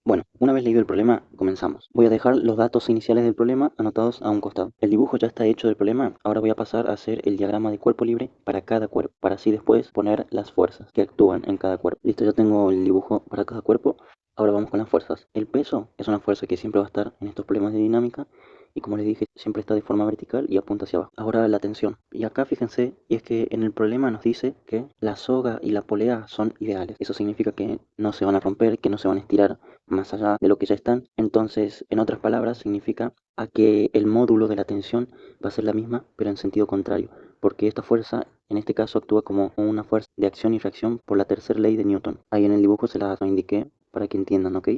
Bueno, una vez leído el problema, comenzamos. Voy a dejar los datos iniciales del problema anotados a un costado. El dibujo ya está hecho del problema, ahora voy a pasar a hacer el diagrama de cuerpo libre para cada cuerpo, para así después poner las fuerzas que actúan en cada cuerpo. Listo, ya tengo el dibujo para cada cuerpo, ahora vamos con las fuerzas. El peso es una fuerza que siempre va a estar en estos problemas de dinámica y como les dije, siempre está de forma vertical y apunta hacia abajo. Ahora la tensión. Y acá fíjense, y es que en el problema nos dice que la soga y la polea son ideales. Eso significa que no se van a romper, que no se van a estirar más allá de lo que ya están. Entonces, en otras palabras, significa a que el módulo de la tensión va a ser la misma, pero en sentido contrario, porque esta fuerza, en este caso, actúa como una fuerza de acción y reacción por la tercera ley de Newton. Ahí en el dibujo se la indiqué para que entiendan, ¿ok?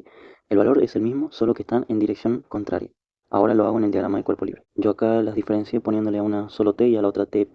El valor es el mismo, solo que están en dirección contraria. Ahora lo hago en el diagrama de cuerpo libre. Yo acá las diferencié poniéndole a una solo T y a la otra T',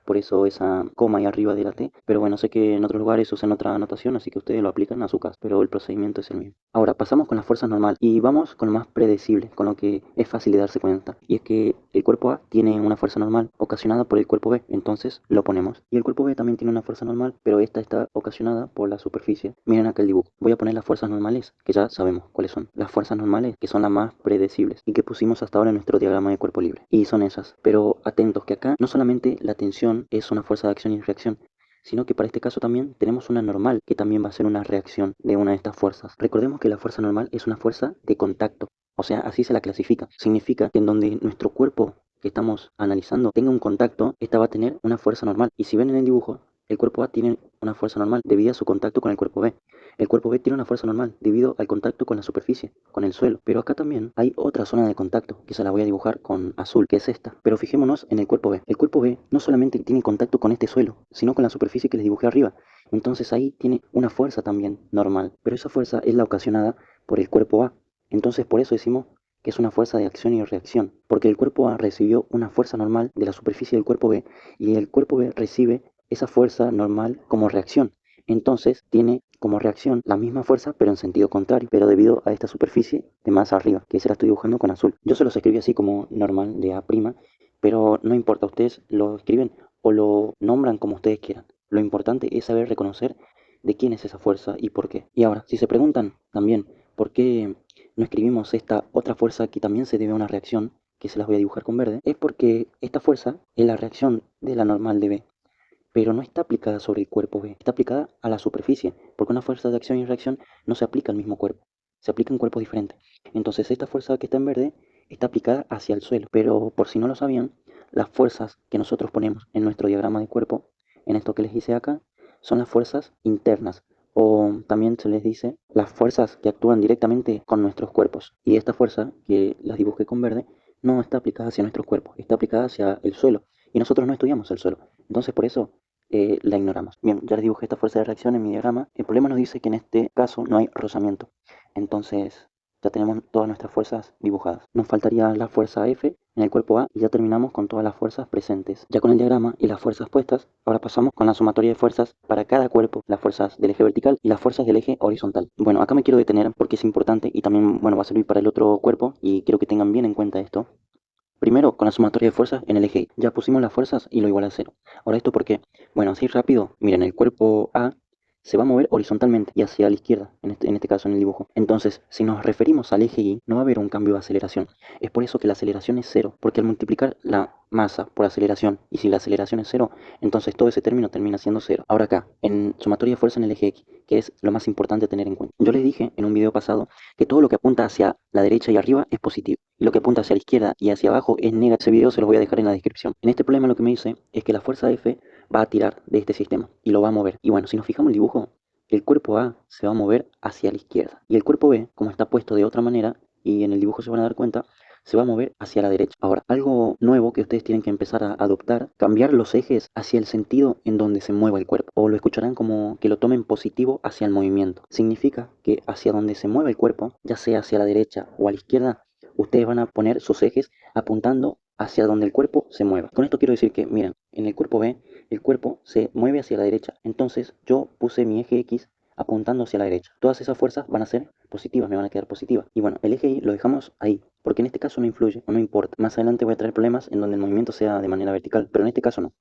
por eso esa coma ahí arriba de la T. Pero bueno, sé que en otros lugares usan otra anotación, así que ustedes lo aplican a su caso, pero el procedimiento es el mismo. Ahora pasamos con las fuerzas normales y vamos con lo más predecible, con lo que es fácil de darse cuenta. Y es que el cuerpo A tiene una fuerza normal ocasionada por el cuerpo B, entonces lo ponemos. Y el cuerpo B también tiene una fuerza normal, pero esta está ocasionada por la superficie. Miren acá el dibujo. Voy a poner las fuerzas normales, que ya sabemos cuáles son. Las fuerzas normales, que son las más predecibles y que pusimos hasta ahora en nuestro diagrama de cuerpo libre. Y son esas. Pero atentos que acá no solamente la tensión es una fuerza de acción y reacción, sino que para este caso también tenemos una normal, que también va a ser una reacción de una de estas fuerzas. Recordemos que la fuerza normal es una fuerza de contacto, o sea, así se la clasifica. Significa que en donde nuestro cuerpo que estamos analizando tenga un contacto, esta va a tener una fuerza normal. Y si ven en el dibujo, el cuerpo A tiene una fuerza normal debido a su contacto con el cuerpo B. El cuerpo B tiene una fuerza normal debido al contacto con la superficie, con el suelo. Pero acá también hay otra zona de contacto, que se la voy a dibujar con azul, que es esta. Pero fijémonos en el cuerpo B. El cuerpo B no solamente tiene contacto con este suelo, sino con la superficie que les dibujé arriba. Entonces ahí tiene una fuerza también normal. Pero esa fuerza es la ocasionada por el cuerpo A. Entonces por eso decimos que es una fuerza de acción y reacción, porque el cuerpo A recibió una fuerza normal de la superficie del cuerpo B y el cuerpo B recibe esa fuerza normal como reacción. Entonces tiene como reacción la misma fuerza pero en sentido contrario, pero debido a esta superficie de más arriba, que se la estoy dibujando con azul. Yo se los escribí así como normal de A', pero no importa, ustedes lo escriben o lo nombran como ustedes quieran. Lo importante es saber reconocer de quién es esa fuerza y por qué. Y ahora, si se preguntan también por qué no escribimos esta otra fuerza que también se debe a una reacción, que se las voy a dibujar con verde, es porque esta fuerza es la reacción de la normal de B, pero no está aplicada sobre el cuerpo B, está aplicada a la superficie, porque una fuerza de acción y reacción no se aplica al mismo cuerpo, se aplica en cuerpos diferentes. Entonces esta fuerza que está en verde está aplicada hacia el suelo, pero por si no lo sabían, las fuerzas que nosotros ponemos en nuestro diagrama de cuerpo, en esto que les hice acá, son las fuerzas internas, o también se les dice las fuerzas que actúan directamente con nuestros cuerpos. Y esta fuerza, que las dibujé con verde, no está aplicada hacia nuestros cuerpos, está aplicada hacia el suelo. Y nosotros no estudiamos el suelo. Entonces por eso la ignoramos. Bien, ya les dibujé esta fuerza de reacción en mi diagrama. El problema nos dice que en este caso no hay rozamiento. Entonces ya tenemos todas nuestras fuerzas dibujadas. Nos faltaría la fuerza F en el cuerpo A y ya terminamos con todas las fuerzas presentes. Ya con el diagrama y las fuerzas puestas, ahora pasamos con la sumatoria de fuerzas para cada cuerpo, las fuerzas del eje vertical y las fuerzas del eje horizontal. Bueno, acá me quiero detener porque es importante y también, bueno, va a servir para el otro cuerpo y quiero que tengan bien en cuenta esto. Primero, con la sumatoria de fuerzas en el eje Y. Ya pusimos las fuerzas y lo igual a cero. Ahora, ¿esto por qué? Bueno, así rápido, miren, el cuerpo A se va a mover horizontalmente y hacia la izquierda, en este caso en el dibujo. Entonces, si nos referimos al eje Y, no va a haber un cambio de aceleración. Es por eso que la aceleración es cero, porque al multiplicar la masa por aceleración, y si la aceleración es cero, entonces todo ese término termina siendo cero. Ahora acá, en sumatoria de fuerza en el eje X, que es lo más importante a tener en cuenta. Yo les dije en un video pasado que todo lo que apunta hacia la derecha y arriba es positivo, y lo que apunta hacia la izquierda y hacia abajo es negativo. Ese video se los voy a dejar en la descripción. En este problema lo que me dice es que la fuerza F va a tirar de este sistema y lo va a mover. Y bueno, si nos fijamos en el dibujo, el cuerpo A se va a mover hacia la izquierda y el cuerpo B, como está puesto de otra manera, y en el dibujo se van a dar cuenta, se va a mover hacia la derecha. Ahora, algo nuevo que ustedes tienen que empezar a adoptar, cambiar los ejes hacia el sentido en donde se mueva el cuerpo. O lo escucharán como que lo tomen positivo hacia el movimiento. Significa que hacia donde se mueve el cuerpo, ya sea hacia la derecha o a la izquierda, ustedes van a poner sus ejes apuntando hacia donde el cuerpo se mueva. Con esto quiero decir que, miren, en el cuerpo B, el cuerpo se mueve hacia la derecha. Entonces yo puse mi eje X apuntando hacia la derecha. Todas esas fuerzas van a ser positivas, me van a quedar positivas. Y bueno, el eje Y lo dejamos ahí, porque en este caso no influye o no importa. Más adelante voy a traer problemas en donde el movimiento sea de manera vertical, pero en este caso no.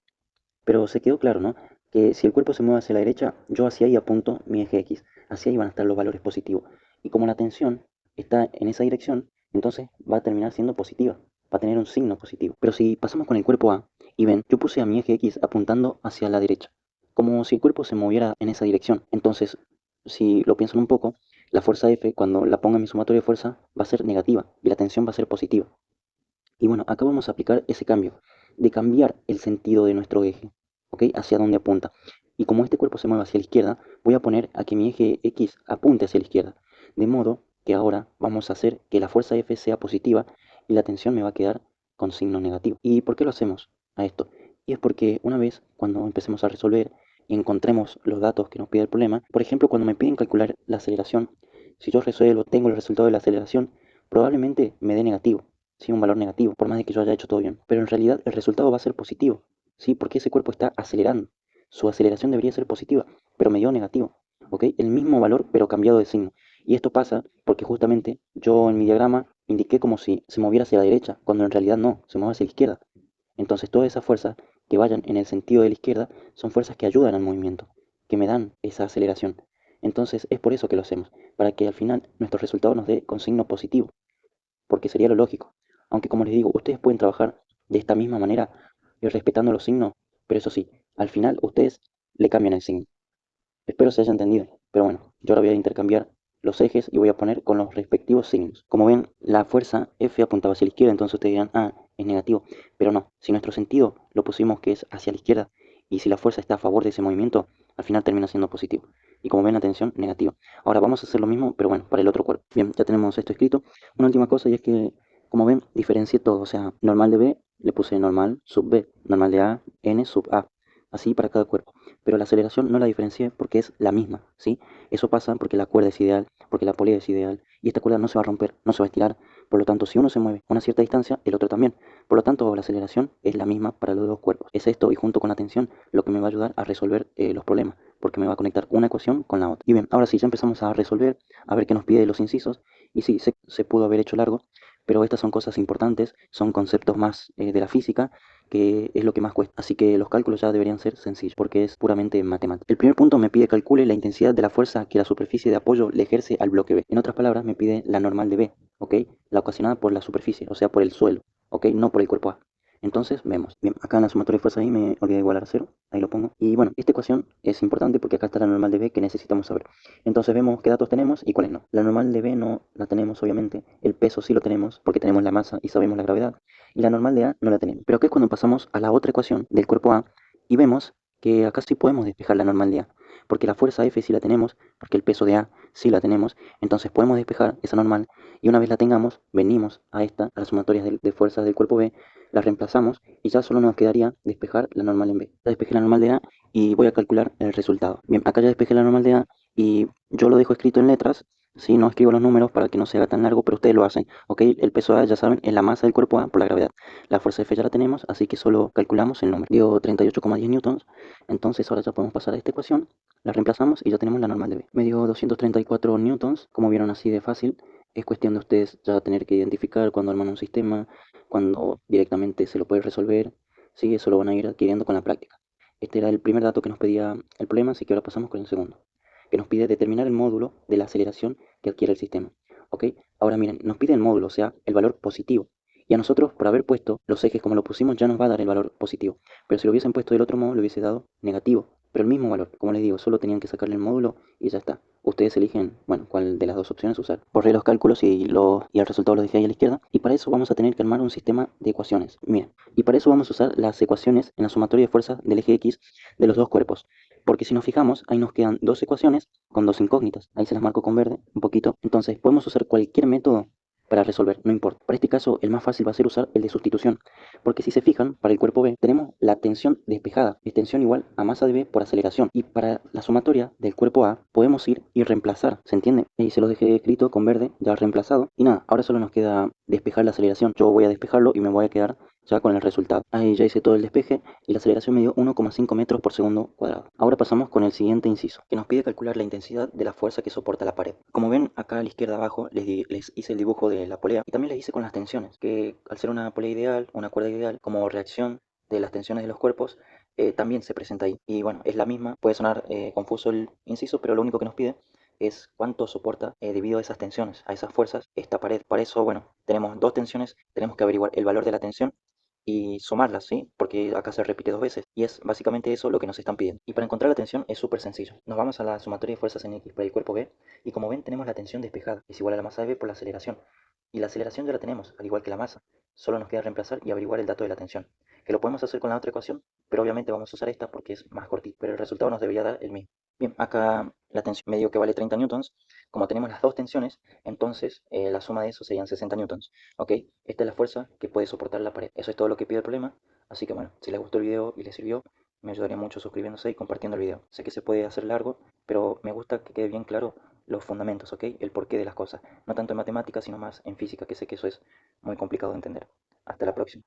Pero se quedó claro, ¿no? Que si el cuerpo se mueve hacia la derecha, yo hacia ahí apunto mi eje X. Hacia ahí van a estar los valores positivos. Y como la tensión está en esa dirección, entonces va a terminar siendo positiva, va a tener un signo positivo. Pero si pasamos con el cuerpo A, y ven, yo puse a mi eje X apuntando hacia la derecha, como si el cuerpo se moviera en esa dirección. Entonces, si lo piensan un poco, la fuerza F, cuando la ponga en mi sumatoria de fuerza, va a ser negativa y la tensión va a ser positiva. Y bueno, acá vamos a aplicar ese cambio, de cambiar el sentido de nuestro eje, ¿ok? Hacia dónde apunta. Y como este cuerpo se mueve hacia la izquierda, voy a poner a que mi eje X apunte hacia la izquierda. De modo que ahora vamos a hacer que la fuerza F sea positiva y la tensión me va a quedar con signo negativo. ¿Y por qué lo hacemos a esto? Y es porque una vez cuando empecemos a resolver y encontremos los datos que nos pide el problema, por ejemplo, cuando me piden calcular la aceleración, si yo resuelvo, tengo el resultado de la aceleración, probablemente me dé negativo, ¿sí? Un valor negativo, por más de que yo haya hecho todo bien. Pero en realidad el resultado va a ser positivo, ¿sí? Porque ese cuerpo está acelerando. Su aceleración debería ser positiva, pero me dio negativo, ¿ok? El mismo valor, pero cambiado de signo. Y esto pasa porque justamente yo en mi diagrama indiqué como si se moviera hacia la derecha, cuando en realidad no, se mueve hacia la izquierda. Entonces todas esas fuerzas que vayan en el sentido de la izquierda son fuerzas que ayudan al movimiento, que me dan esa aceleración. Entonces es por eso que lo hacemos, para que al final nuestro resultado nos dé con signo positivo, porque sería lo lógico. Aunque como les digo, ustedes pueden trabajar de esta misma manera y respetando los signos, pero eso sí, al final ustedes le cambian el signo. Espero se haya entendido, pero bueno, yo ahora voy a intercambiar los ejes y voy a poner con los respectivos signos. Como ven, la fuerza F apuntaba hacia la izquierda, entonces ustedes dirán, ah, es negativo, pero no, si nuestro sentido lo pusimos que es hacia la izquierda y si la fuerza está a favor de ese movimiento, al final termina siendo positivo. Y como ven, la tensión, negativa. Ahora vamos a hacer lo mismo, pero bueno, para el otro cuerpo. Bien, ya tenemos esto escrito. Una última cosa y es que, como ven, diferencié todo. O sea, normal de B, le puse normal sub B, normal de A, N sub A. Así para cada cuerpo. Pero la aceleración no la diferencié porque es la misma, ¿sí? Eso pasa porque la cuerda es ideal, porque la polea es ideal, y esta cuerda no se va a romper, no se va a estirar. Por lo tanto, si uno se mueve a una cierta distancia, el otro también. Por lo tanto, la aceleración es la misma para los dos cuerpos. Es esto y junto con la tensión lo que me va a ayudar a resolver los problemas, porque me va a conectar una ecuación con la otra. Y bien, ahora sí, ya empezamos a resolver, a ver qué nos pide los incisos, y sí, se pudo haber hecho largo, pero estas son cosas importantes, son conceptos más de la física, que es lo que más cuesta. Así que los cálculos ya deberían ser sencillos, porque es puramente matemática. El primer punto me pide calcule la intensidad de la fuerza que la superficie de apoyo le ejerce al bloque B. En otras palabras, me pide la normal de B, ¿ok? La ocasionada por la superficie, o sea, por el suelo, ¿ok? No por el cuerpo A. Entonces, vemos. Bien, acá en la sumatoria de fuerzas ahí me olvidé de igualar a cero. Ahí lo pongo. Y bueno, esta ecuación es importante porque acá está la normal de B que necesitamos saber. Entonces vemos qué datos tenemos y cuáles no. La normal de B no la tenemos, obviamente. El peso sí lo tenemos porque tenemos la masa y sabemos la gravedad. Y la normal de A no la tenemos. Pero acá es cuando pasamos a la otra ecuación del cuerpo A y vemos que acá sí podemos despejar la normal de A. Porque la fuerza F sí la tenemos, porque el peso de A sí la tenemos. Entonces podemos despejar esa normal y una vez la tengamos, venimos a esta, a las sumatorias de fuerzas del cuerpo B, la reemplazamos y ya solo nos quedaría despejar la normal en B. Ya despejé la normal de A y voy a calcular el resultado. Bien, acá ya despejé la normal de A y yo lo dejo escrito en letras. Sí, no escribo los números para que no se haga tan largo, pero ustedes lo hacen, ¿ok? El peso A, ya saben, es la masa del cuerpo A por la gravedad. La fuerza F ya la tenemos, así que solo calculamos el número. Dio 38,10 newtons, entonces ahora ya podemos pasar a esta ecuación, la reemplazamos y ya tenemos la normal de B. Me dio 234 newtons, como vieron así de fácil. Es cuestión de ustedes ya tener que identificar cuando arman un sistema, cuando directamente se lo puede resolver. Sí, eso lo van a ir adquiriendo con la práctica. Este era el primer dato que nos pedía el problema, así que ahora pasamos con el segundo, que nos pide determinar el módulo de la aceleración que adquiere el sistema. ¿Ok? Ahora miren, nos pide el módulo, o sea, el valor positivo. Y a nosotros, por haber puesto los ejes como lo pusimos, ya nos va a dar el valor positivo. Pero si lo hubiesen puesto del otro modo, le hubiese dado negativo. Pero el mismo valor, como les digo, solo tenían que sacarle el módulo y ya está. Ustedes eligen, bueno, cuál de las dos opciones usar. Borré los cálculos y el resultado lo dejé ahí a la izquierda. Y para eso vamos a tener que armar un sistema de ecuaciones. Miren, y para eso vamos a usar las ecuaciones en la sumatoria de fuerzas del eje X de los dos cuerpos. Porque si nos fijamos, ahí nos quedan dos ecuaciones con dos incógnitas. Ahí se las marco con verde un poquito. Entonces podemos usar cualquier método para resolver, no importa. Para este caso, el más fácil va a ser usar el de sustitución. Porque si se fijan, para el cuerpo B tenemos la tensión despejada, es tensión igual a masa de B por aceleración. Y para la sumatoria del cuerpo A podemos ir y reemplazar, ¿se entiende? Ahí se lo dejé escrito con verde, ya reemplazado. Y nada, ahora solo nos queda despejar la aceleración. Yo voy a despejarlo y me voy a quedar ya con el resultado. Ahí ya hice todo el despeje y la aceleración me dio 1,5 metros por segundo cuadrado. Ahora pasamos con el siguiente inciso, que nos pide calcular la intensidad de la fuerza que soporta la pared. Como ven, acá a la izquierda abajo les hice el dibujo de la polea y también les hice con las tensiones, que al ser una polea ideal, una cuerda ideal, como reacción de las tensiones de los cuerpos, también se presenta ahí. Y bueno, es la misma, puede sonar confuso el inciso, pero lo único que nos pide es cuánto soporta debido a esas tensiones, a esas fuerzas, esta pared. Para eso, bueno, tenemos dos tensiones, tenemos que averiguar el valor de la tensión y sumarlas, ¿sí? Porque acá se repite dos veces y es básicamente eso lo que nos están pidiendo. Y para encontrar la tensión es súper sencillo. Nos vamos a la sumatoria de fuerzas en X para el cuerpo B y como ven tenemos la tensión despejada, es igual a la masa de B por la aceleración. Y la aceleración ya la tenemos, al igual que la masa. Solo nos queda reemplazar y averiguar el dato de la tensión, que lo podemos hacer con la otra ecuación, pero obviamente vamos a usar esta porque es más cortita, pero el resultado nos debería dar el mismo. Bien, acá la tensión me dio que vale 30 newtons. Como tenemos las dos tensiones, entonces la suma de eso serían 60 newtons. ¿Ok? Esta es la fuerza que puede soportar la pared. Eso es todo lo que pide el problema. Así que bueno, si les gustó el video y les sirvió, me ayudaría mucho suscribiéndose y compartiendo el video. Sé que se puede hacer largo, pero me gusta que quede bien claro los fundamentos, ¿ok? El porqué de las cosas. No tanto en matemáticas, sino más en física, que sé que eso es muy complicado de entender. Hasta la próxima.